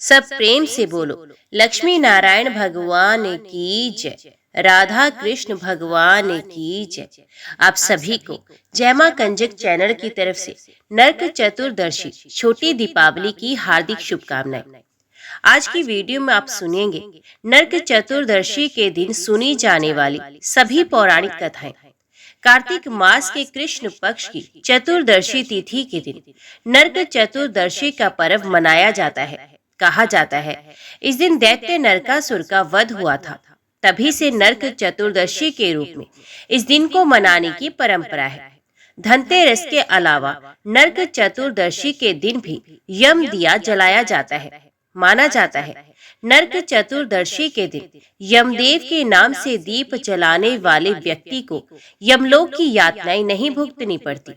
सब प्रेम से बोलो, लक्ष्मी नारायण भगवान की जय, राधा कृष्ण भगवान की जय। आप सभी को जय मां कंजक चैनल की तरफ से नरक चतुर्दशी छोटी दीपावली की हार्दिक शुभकामनाएं। आज की वीडियो में आप सुनेंगे नरक चतुर्दशी के दिन सुनी जाने वाली सभी पौराणिक कथाएं। कार्तिक मास के कृष्ण पक्ष की चतुर्दशी तिथि के दिन नरक चतुर्दशी का पर्व मनाया जाता है। कहा जाता है इस दिन दैत्य नरकासुर का वध हुआ था। तभी से नरक चतुर्दशी के रूप में इस दिन को मनाने की परंपरा है। धनतेरस के अलावा नरक चतुर्दशी के दिन भी यम दिया जलाया जाता है। माना जाता है नरक चतुर्दशी के दिन यमदेव के नाम से दीप जलाने वाले व्यक्ति को यमलोक की यातनाएं नहीं भुगतनी पड़ती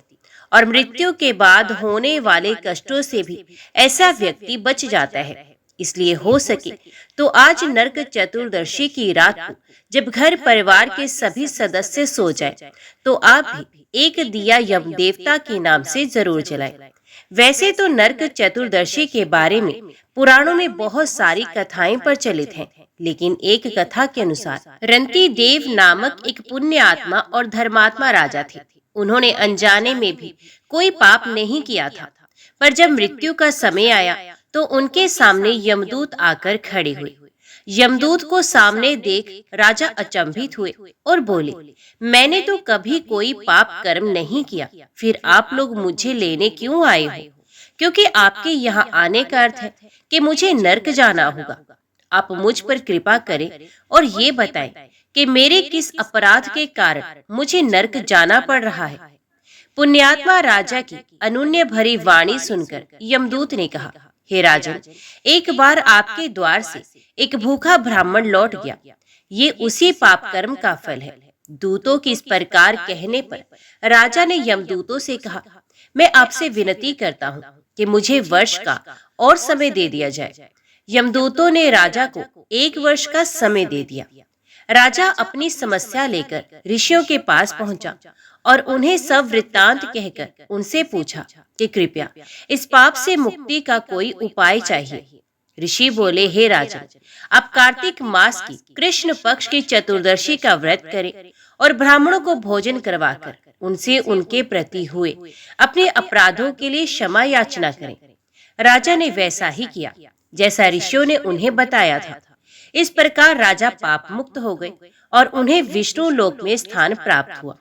और मृत्यु के बाद होने वाले कष्टों से भी ऐसा व्यक्ति बच जाता है। इसलिए हो सके तो आज नरक चतुर्दशी की रात को जब घर परिवार के सभी सदस्य सो जाए तो आप भी एक दिया यम देवता के नाम से जरूर जलाएं। वैसे तो नरक चतुर्दशी के बारे में पुराणों में बहुत सारी कथाएं प्रचलित हैं, लेकिन एक कथा के अनुसार रंती देव नामक एक पुण्य आत्मा और धर्मात्मा राजा थे। उन्होंने अनजाने में भी कोई पाप नहीं किया था, पर जब मृत्यु का समय आया तो उनके सामने यमदूत आकर खड़े हुए। यमदूत को सामने देख राजा अचंभित हुए और बोले, मैंने तो कभी कोई पाप कर्म नहीं किया, फिर आप लोग मुझे लेने क्यों आए हो? क्योंकि आपके यहाँ आने का अर्थ है कि मुझे नरक जाना होगा। आप मुझ पर कृपा करें और ये बताएं कि मेरे किस अपराध के कारण मुझे नरक जाना पड़ रहा है। पुण्यात्मा राजा की अनुन्य भरी वाणी सुनकर यमदूत ने कहा, हे राजन, एक बार आपके द्वार से एक भूखा ब्राह्मण लौट गया। ये उसी पाप कर्म का फल है। दूतों की इस प्रकार कहने पर राजा ने यमदूतों से कहा, मैं आपसे विनती करता हूँ कि मुझे वर्ष का और समय दे दिया जाए। यमदूतों ने राजा को 1 वर्ष का समय दे दिया। राजा अपनी समस्या लेकर ऋषियों के पास पहुंचा और उन्हें सब वृत्तांत कहकर उनसे पूछा कि कृपया इस पाप से मुक्ति का कोई उपाय चाहिए। ऋषि बोले, हे राजन, आप कार्तिक मास की कृष्ण पक्ष की चतुर्दशी का व्रत करें और ब्राह्मणों को भोजन करवाकर उनसे उनके प्रति हुए अपने अपराधों के लिए क्षमा याचना करें। राजा ने वैसा ही किया जैसा ऋषियों ने उन्हें बताया था। इस प्रकार राजा पाप मुक्त हो गए और उन्हें विष्णु लोक में स्थान प्राप्त हुआ।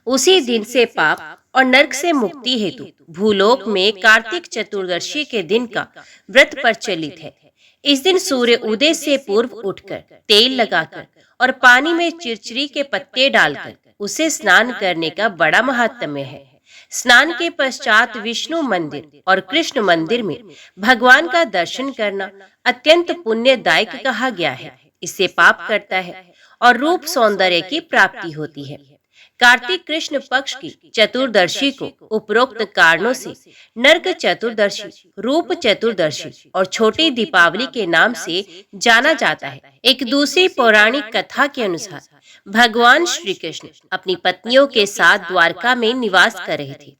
उसी दिन से पाप और नरक से मुक्ति हेतु भूलोक में कार्तिक चतुर्दशी के दिन का व्रत प्रचलित है। इस दिन सूर्य उदय से पूर्व उठकर तेल लगाकर और पानी में चिरचिरी के पत्ते डालकर उसे स्नान करने का बड़ा महात्म्य है। स्नान के पश्चात विष्णु मंदिर और कृष्ण मंदिर में भगवान का दर्शन करना अत्यंत पुण्यदायक कहा गया है। इससे पाप करता है और रूप सौंदर्य की प्राप्ति होती है। कार्तिक कृष्ण पक्ष की चतुर्दशी को उपरोक्त कारणों से नरक चतुर्दशी, रूप चतुर्दशी और छोटी दीपावली के नाम से जाना जाता है। एक दूसरी पौराणिक कथा के अनुसार भगवान श्री कृष्ण अपनी पत्नियों के साथ द्वारका में निवास कर रहे थे।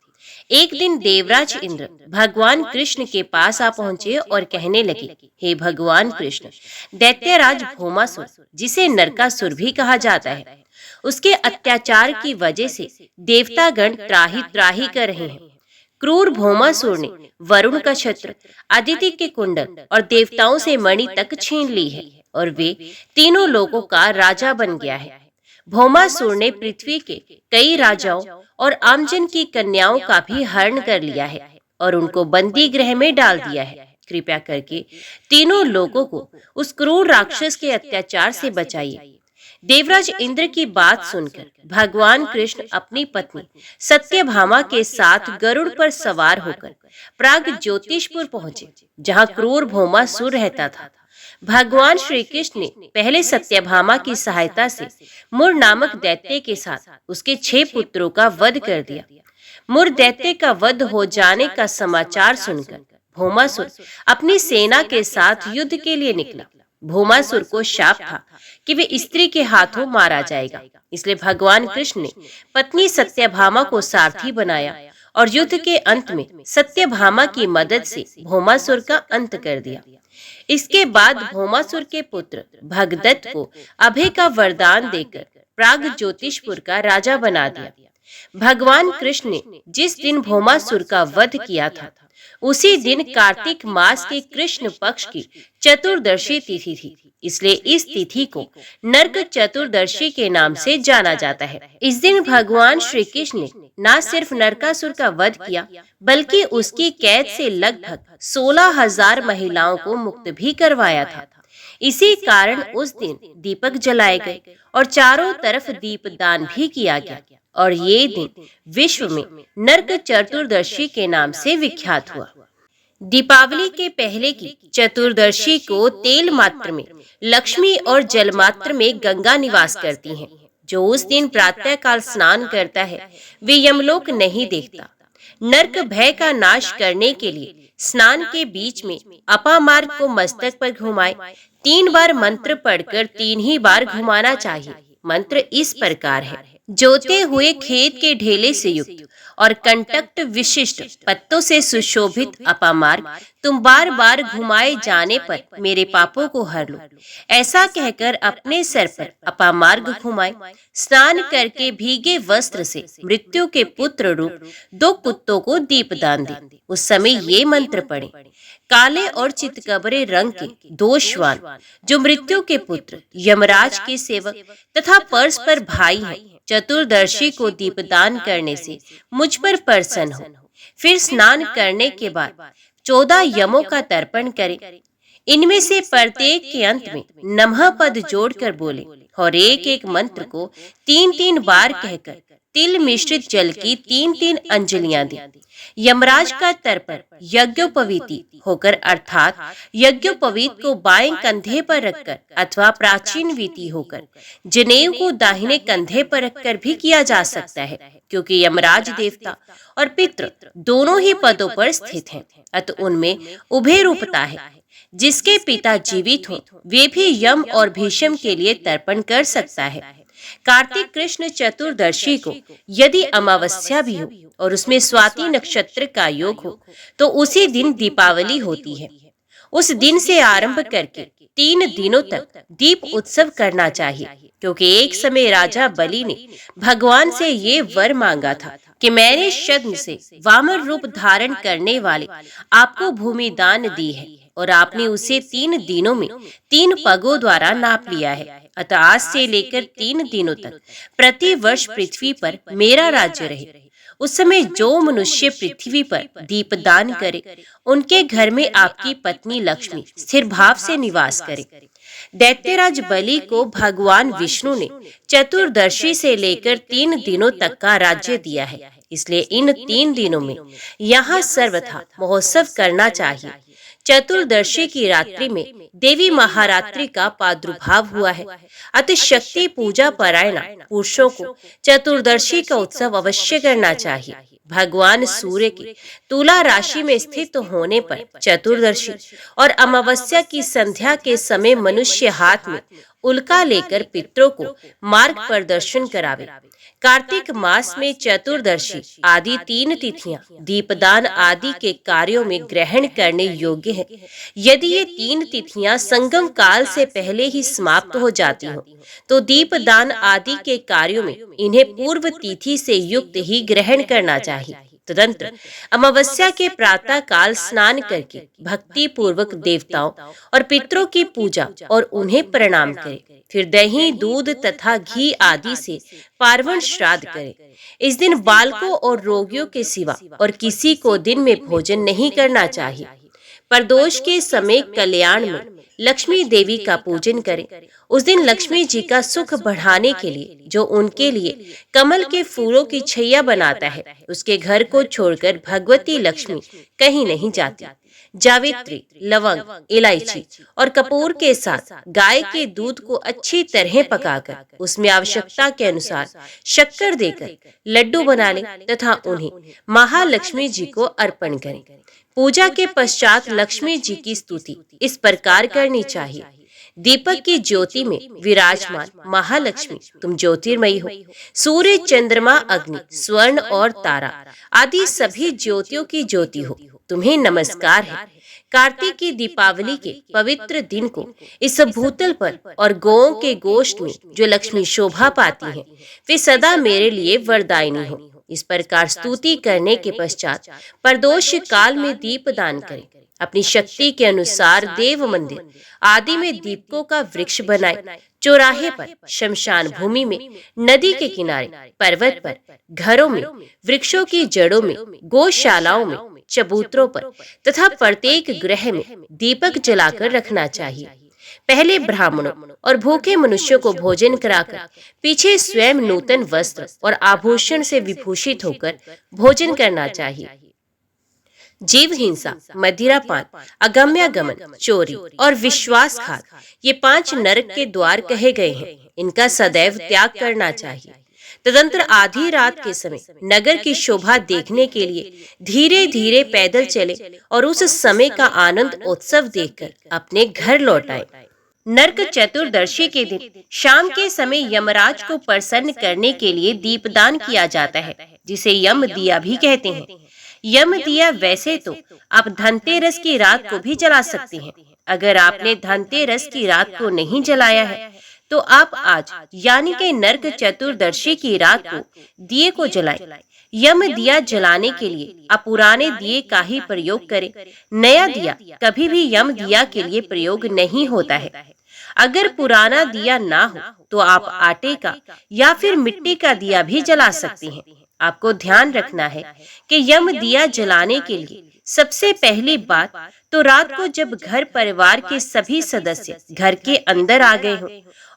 एक दिन देवराज इंद्र भगवान कृष्ण के पास आ पहुंचे और कहने लगे, हे भगवान कृष्ण, दैत्यराज भौमासुर, जिसे नरकासुर भी कहा जाता है, उसके अत्याचार की वजह से देवतागण त्राही त्राही कर रहे हैं। क्रूर भौमासुर ने वरुण का छत्र, अदिति के कुंडल और देवताओं से मणि तक छीन ली है और वे तीनों लोगों का राजा बन गया है। भौमासुर ने पृथ्वी के कई राजाओं और आमजन की कन्याओं का भी हरण कर लिया है और उनको बंदी गृह में डाल दिया है। कृपया करके तीनों लोगों को उस क्रूर राक्षस के अत्याचार से बचाइए। देवराज इंद्र की बात सुनकर भगवान कृष्ण अपनी पत्नी सत्यभामा के साथ गरुड़ पर सवार होकर प्राग ज्योतिषपुर पहुंचे, जहां क्रूर भौमासुर रहता था। भगवान श्री कृष्ण ने पहले सत्यभामा की सहायता से मुर नामक दैत्य के साथ उसके 6 पुत्रों का वध कर दिया। मुर दैत्य का वध हो जाने का समाचार सुनकर भौमासुर अपनी सेना के साथ युद्ध के लिए निकला। भौमासुर को शाप था कि वे स्त्री के हाथों मारा जाएगा, इसलिए भगवान कृष्ण ने पत्नी सत्यभामा को सारथी बनाया और युद्ध के अंत में सत्यभामा की मदद से भौमासुर का अंत कर दिया। इसके बाद भौमासुर के पुत्र भगदत्त को अभय का वरदान देकर प्राग ज्योतिषपुर का राजा बना दिया। भगवान कृष्ण ने जिस दिन भौमासुर का वध किया था, उसी दिन कार्तिक मास के कृष्ण पक्ष की चतुर्दशी तिथि थी। इसलिए इस तिथि को नरक चतुर्दशी के नाम से जाना जाता है। इस दिन भगवान श्री कृष्ण ने न सिर्फ नरकासुर का वध किया, बल्कि उसकी कैद से लगभग 16,000 महिलाओं को मुक्त भी करवाया था। इसी कारण उस दिन दीपक जलाए गए और चारों तरफ दीपदान भी किया गया, और ये दिन विश्व में नरक चतुर्दशी के नाम से विख्यात हुआ। दीपावली के पहले की चतुर्दशी को तेल मात्र में लक्ष्मी और जल मात्र में गंगा निवास करती हैं। जो उस दिन प्रातः काल स्नान करता है, वे यमलोक नहीं देखता। नरक भय का नाश करने के लिए स्नान के बीच में अपामार्ग को मस्तक पर घुमाए। 3 बार मंत्र पढ़कर 3 ही बार घुमाना चाहिए। मंत्र इस प्रकार है: जोते हुए खेत के ढेले से युक्त और कंटक विशिष्ट पत्तों से सुशोभित अपामार्ग तुम बार बार घुमाए जाने पर मेरे पापों को हर लो। ऐसा कहकर अपने सर पर अपामार्ग घुमाए। स्नान करके भीगे वस्त्र से मृत्यु के पुत्र रूप 2 कुत्तों को दीपदान दे। उस समय ये मंत्र पढ़े: काले और चितकबरे रंग के 2 श्वान जो मृत्यु के पुत्र यमराज के सेवक तथा परस्पर भाई हैं, चतुर्दशी को दीपदान करने से मुझ पर प्रसन्न हो। फिर स्नान करने के बाद 14 यमों का तर्पण करें। इनमें से प्रत्येक के अंत में नमः पद जोड़कर बोले और एक एक मंत्र को 3-3 बार कहकर तिल मिश्रित जल की 3-3 अंजलियां दें। यमराज का तर्पण यज्ञोपवीति होकर, अर्थात यज्ञोपवीत को बाएं कंधे पर रखकर अथवा प्राचीन वीति होकर जनेऊ को दाहिने कंधे पर रखकर भी किया जा सकता है, क्योंकि यमराज देवता और पितृ दोनों ही पदों पर स्थित हैं। अतः उनमें उभय रूपता है। जिसके पिता जीवित हो, वे भी यम और भीष्म के लिए तर्पण कर सकता है। कार्तिक कृष्ण चतुर्दशी को यदि अमावस्या भी हो और उसमें स्वाति नक्षत्र का योग हो, तो उसी दिन दीपावली होती है। उस दिन से आरंभ करके 3 दिनों तक दीप उत्सव करना चाहिए, क्योंकि एक समय राजा बलि ने भगवान से ये वर मांगा था कि मैंने शग्न से वामन रूप धारण करने वाले आपको भूमि दान दी है, और आपने उसे 3 दिनों में 3 पगों द्वारा नाप लिया है। अतः आज से लेकर 3 दिनों तक प्रति वर्ष पृथ्वी पर मेरा राज्य रहे। उस समय जो मनुष्य पृथ्वी पर दीपदान करे, उनके घर में आपकी पत्नी लक्ष्मी स्थिर भाव से निवास करे। दैत्यराज बलि को भगवान विष्णु ने चतुर्दशी से लेकर 3 दिनों तक का राज्य दिया है। इसलिए इन 3 दिनों में यहाँ सर्वथा महोत्सव करना चाहिए। चतुर्दशी की रात्रि में देवी महारात्रि का प्रादुर्भाव हुआ है। अतः शक्ति पूजा परायण पुरुषों को चतुर्दशी का उत्सव अवश्य करना चाहिए। भगवान सूर्य के तुला राशि में स्थित होने पर चतुर्दशी और अमावस्या की संध्या के समय मनुष्य हाथ में उल्का लेकर पितरों को मार्ग प्रदर्शन करावे। कार्तिक मास में चतुर्दशी आदि 3 तिथियां दीपदान आदि के कार्यों में ग्रहण करने योग्य है। यदि ये 3 तिथियां संगम काल से पहले ही समाप्त हो जाती हो, तो दीपदान आदि के कार्यों में इन्हें पूर्व तिथि से युक्त ही ग्रहण करना चाहिए। तदंतर अमावस्या के प्रातः काल स्नान करके भक्ति पूर्वक देवताओं और पितरों की पूजा और उन्हें प्रणाम करें। फिर दही, दूध तथा घी आदि से पार्वण श्राद्ध करें। इस दिन बालकों और रोगियों के सिवा और किसी को दिन में भोजन नहीं करना चाहिए। प्रदोष के समय कल्याण में लक्ष्मी देवी का पूजन करें। उस दिन लक्ष्मी जी का सुख बढ़ाने के लिए जो उनके लिए कमल के फूलों की छैया बनाता है, उसके घर को छोड़कर भगवती लक्ष्मी कहीं नहीं जाती। जावित्री, लवंग, इलायची और कपूर के साथ गाय के दूध को अच्छी तरह पकाकर उसमें आवश्यकता के अनुसार शक्कर देकर लड्डू बना लें तथा उन्हें महालक्ष्मी जी को अर्पण करें। पूजा के पश्चात लक्ष्मी जी की स्तुति इस प्रकार करनी चाहिए: दीपक की ज्योति में विराजमान महालक्ष्मी तुम ज्योतिर्मयी हो। सूर्य, चंद्रमा, अग्नि, स्वर्ण और तारा आदि सभी ज्योतियों की ज्योति हो। तुम्हें नमस्कार है। कार्तिक की दीपावली के पवित्र दिन को इस भूतल पर और गौओं के गोश्त में जो लक्ष्मी शोभा पाती हैं, वे सदा मेरे लिए वरदायिनी हो। इस प्रकार स्तुति करने के पश्चात प्रदोष काल में दीप दान करें। अपनी शक्ति के अनुसार देव मंदिर आदि में दीपकों का वृक्ष बनाए। चौराहे पर, शमशान भूमि में, नदी के किनारे, पर्वत पर, घरों में, वृक्षों की जड़ों में, गौशालाओं में, चबूतरों पर तथा प्रत्येक गृह में दीपक जलाकर रखना चाहिए। पहले ब्राह्मणों और भूखे मनुष्यों को भोजन कराकर पीछे स्वयं नूतन वस्त्र और आभूषण से विभूषित होकर भोजन करना चाहिए। जीव हिंसा, मदिरापान, अगम्यागमन, चोरी और विश्वासघात ये 5 नरक के द्वार कहे गए हैं। इनका सदैव त्याग करना चाहिए। तदंतर आधी रात के समय नगर की शोभा देखने के लिए धीरे धीरे पैदल चले और उस समय का आनंद उत्सव देखकर अपने घर लौट आए। नरक चतुर्दशी के दिन शाम के समय यमराज को प्रसन्न करने के लिए दीपदान किया जाता है, जिसे यम दिया भी कहते हैं। यम दिया वैसे तो आप धनतेरस की रात को भी जला सकते हैं। अगर आपने धनतेरस की रात को नहीं जलाया है तो आप आज यानी कि नरक चतुर्दशी की रात को दिए को जलाएं। यम दिया जलाने के लिए आप पुराने दिए का ही प्रयोग करें। नया दिया कभी भी यम दिया के लिए प्रयोग नहीं होता है। अगर पुराना दिया ना हो तो आप आटे का या फिर मिट्टी का दिया भी जला सकते हैं। आपको ध्यान रखना है कि यम दिया जलाने के लिए सबसे पहली बात तो रात को जब घर परिवार के सभी सदस्य घर के अंदर आ गए हों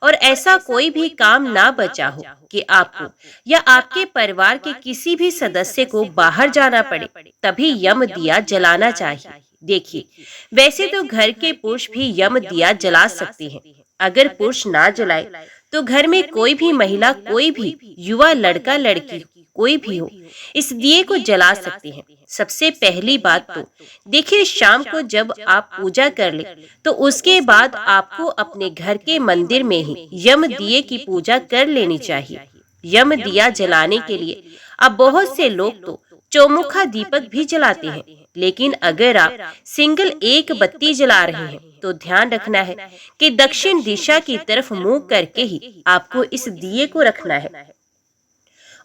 और ऐसा कोई भी काम ना बचा हो कि आपको या आपके परिवार के किसी भी सदस्य को बाहर जाना पड़े, तभी यम दिया जलाना चाहिए। देखिए, वैसे तो घर के पुरुष भी यम दिया जला सकते हैं। अगर पुरुष ना जलाए तो घर में कोई भी महिला, कोई भी युवा, लड़का लड़की कोई भी हो, इस दिए को जला सकते हैं। सबसे पहली बात तो देखिए, शाम को जब आप पूजा कर ले तो उसके बाद आपको अपने घर के मंदिर में ही यम दिए की पूजा कर लेनी चाहिए। यम दिया जलाने के लिए अब बहुत से लोग तो चौमुखा दीपक भी जलाते हैं, लेकिन अगर आप सिंगल एक बत्ती जला रहे हैं तो ध्यान रखना है कि दक्षिण दिशा की तरफ मुंह करके ही आपको इस दिए को रखना है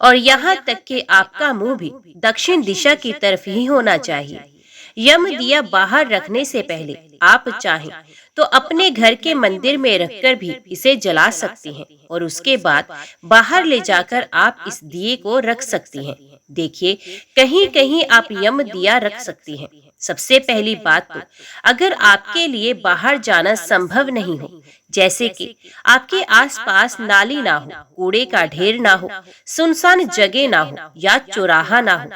और यहाँ तक कि आपका मुंह भी दक्षिण दिशा की तरफ ही होना चाहिए। यम दिया बाहर रखने से पहले आप चाहें तो अपने घर के मंदिर में रखकर भी इसे जला सकती हैं और उसके बाद बाहर ले जाकर आप इस दिए को रख सकती हैं। देखिए, कहीं कहीं आप यम दिया रख सकती हैं। सबसे पहली बात तो अगर आपके लिए बाहर जाना संभव नहीं हो, जैसे कि आपके आसपास नाली ना हो, कूड़े का ढेर ना हो, सुनसान जगह ना हो या चौराहा ना हो,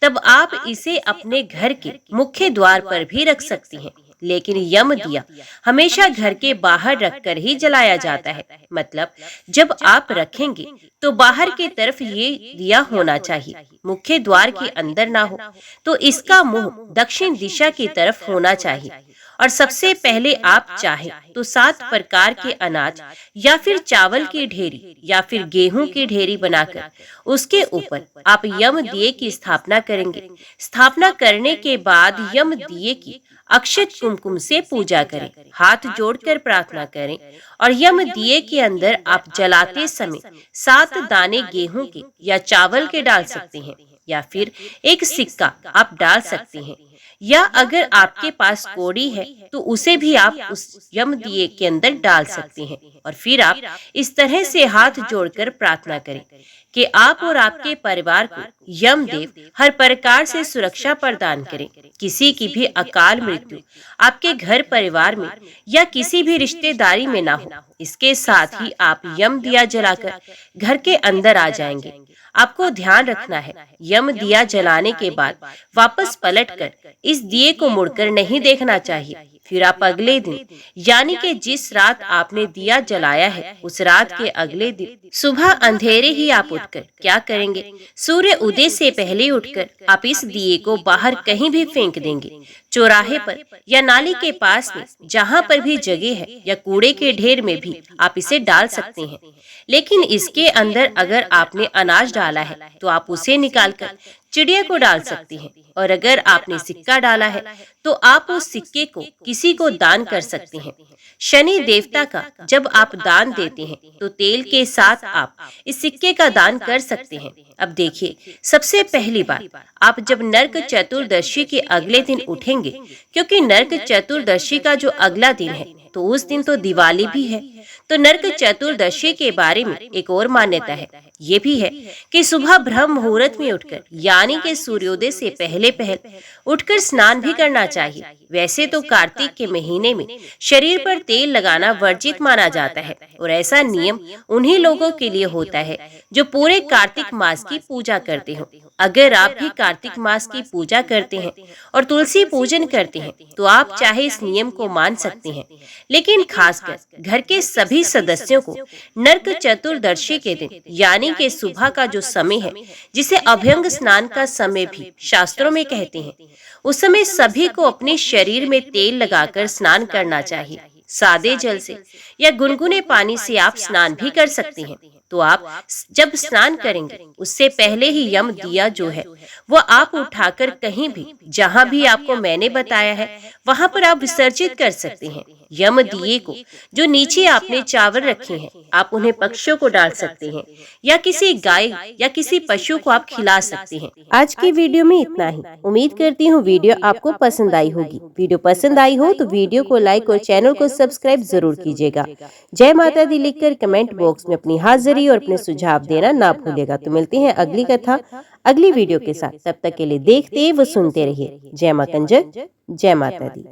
तब आप इसे अपने घर के मुख्य द्वार पर भी रख सकती हैं। लेकिन यम दिया हमेशा घर के बाहर रखकर ही जलाया जाता है। मतलब जब आप रखेंगे तो बाहर की तरफ ये दिया होना चाहिए, मुख्य द्वार के अंदर ना हो, तो इसका मुंह दक्षिण दिशा की तरफ होना चाहिए। और सबसे पहले आप चाहे तो 7 प्रकार के अनाज या फिर चावल की ढेरी या फिर गेहूं की ढेरी बनाकर उसके ऊपर आप यम दिए की स्थापना करेंगे। स्थापना करने के बाद यम दिए की अक्षत कुमकुम से पूजा करें, हाथ जोड़कर प्रार्थना करें और यम दिए के अंदर आप जलाते समय 7 दाने गेहूं के या चावल के डाल सकते हैं या फिर एक सिक्का आप डाल सकते हैं, या अगर आपके पास कौड़ी है तो उसे भी आप उस यम दिए के अंदर डाल सकते हैं। और फिर आप इस तरह से हाथ जोड़कर प्रार्थना करें कि आप और आपके परिवार को यमदेव हर प्रकार से सुरक्षा प्रदान करें। किसी की भी अकाल मृत्यु आपके घर परिवार में या किसी भी रिश्तेदारी में ना हो। इसके साथ ही आप यम दिया जलाकर घर के अंदर आ जाएंगे। आपको ध्यान रखना है, यम दिया जलाने के बाद वापस पलटकर इस दिए को मुड़कर नहीं देखना चाहिए। फिर आप अगले दिन यानी कि जिस रात आपने दिया जलाया है उस रात के अगले दिन सुबह अंधेरे ही आप उठकर क्या करेंगे, सूर्य उदय से पहले उठकर आप इस दिए को बाहर कहीं भी फेंक देंगे, चौराहे पर या नाली के पास में, जहाँ पर भी जगह है, या कूड़े के ढेर में भी आप इसे डाल सकते हैं। लेकिन इसके अंदर अगर आपने अनाज डाला है तो आप उसे निकालकर चिड़िया को डाल सकती हैं, और अगर आपने सिक्का डाला है तो आप उस सिक्के को किसी को दान कर सकते हैं। शनि देवता का जब आप दान देते हैं तो तेल के साथ आप इस सिक्के का दान कर सकते हैं। अब देखिए, सबसे पहली बात, आप जब नरक चतुर्दशी के अगले दिन उठेंगे, क्योंकि नरक चतुर्दशी का जो अगला दिन है तो उस दिन तो दिवाली भी है, तो नरक चतुर्दशी के बारे में एक और मान्यता है। ये भी है कि सुबह ब्रह्म मुहूर्त में उठकर यानी कि सूर्योदय से पहले उठकर स्नान भी करना चाहिए। वैसे तो कार्तिक के महीने में शरीर पर तेल लगाना वर्जित माना जाता है, और ऐसा नियम उन्हीं लोगों के लिए होता है जो पूरे कार्तिक मास की पूजा करते हो। अगर आप भी कार्तिक मास की पूजा करते हैं और तुलसी पूजन करते हैं तो आप चाहे इस नियम को मान सकते हैं, लेकिन खासकर घर के सभी सदस्यों को नरक चतुर्दशी के दिन यानी कि सुबह का जो समय है, जिसे अभ्यंग स्नान का समय भी शास्त्रों में कहते हैं, उस समय सभी को अपने शरीर में तेल लगाकर स्नान करना चाहिए। सादे जल से या गुनगुने पानी से आप स्नान भी कर सकते हैं। तो आप जब स्नान करेंगे उससे पहले ही यम दिया जो है वो आप उठाकर कहीं भी, जहां भी आपको मैंने बताया है, वहां पर आप विसर्जित कर सकते हैं। यम दिए को जो नीचे आपने चावल रखे हैं, आप उन्हें पक्षियों को डाल सकते हैं, या किसी गाय या किसी पशु को आप खिला सकते हैं। आज की वीडियो में इतना ही। उम्मीद करती हूँ वीडियो आपको पसंद आई होगी। वीडियो पसंद आई हो तो वीडियो को लाइक और चैनल को सब्सक्राइब जरूर कीजिएगा। जय माता दी लिखकर कमेंट बॉक्स में अपनी हाजिरी और अपने सुझाव देना ना भूलिएगा। तो मिलते हैं अगली कथा अगली वीडियो के साथ। तब तक के लिए देखते व सुनते रहिए। जय मां कंजक, जय माता दी।